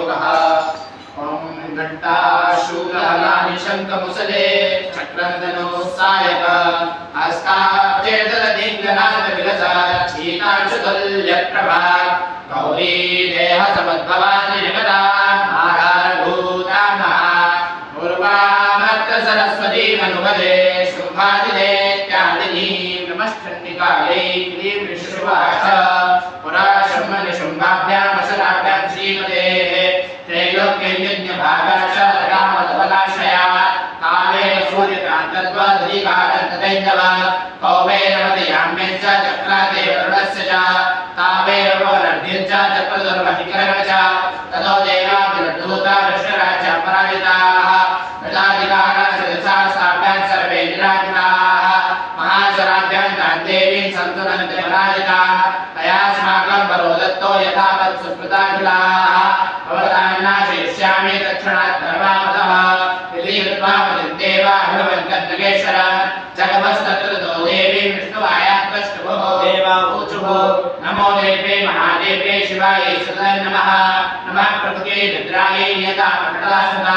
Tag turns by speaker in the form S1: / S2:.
S1: योगः ॐ घण्टाशूलहलानि शङ्खमुसले चक्रन्दनोत्सायक हस्ताब्जेदलदिङ्गनादविलसा चीतांशुतुल्यप्रभा गौरी देहसमद्भवानि निगता आधारभूता पूर्वामर्तसरस्वती मनुपदे शुम्भादिदेत्यादिनी नमश्चण्डिकायै क्लीं विष्णुवाच पुरा शुम्भनिशुम्भाभ्यामशराभ्यां श्रीमतेः त्रैलोक्ययज्ञभागाश रामतपलाशया कालेन सूर्यकान्तत्वादधिकारन्तदैन्दव कौबेन मदयाम्यञ्च चक्राते वरुणस्य च तावेन वरद्यञ्च चक्रधर्मधिकरण च ततो देवाभिर्धूता विष्णुराज पराजिताः प्रजाधिकाराशदशास्ताभ्यां सर्वे निराजिताः महाशराभ्यां तां देवीं सन्तुनन्ते पराजिताः तयास्माकं वरो दत्तो यथावत् सुस्मृताखिलाः भवतां नाशयिष्यामि तत्क्षणात् धर्मामतः यदि कृत्वा वदन्त्येवा भगवन्तन्नगेश्वर जगमस्तत्रतो देवी विष्णुवायात्मष्टुभो देवा ऊचुः नमो देवे महादेवे शिवायै सदा नमः नमः प्रकृते रुद्रायै नियता मंडलासुता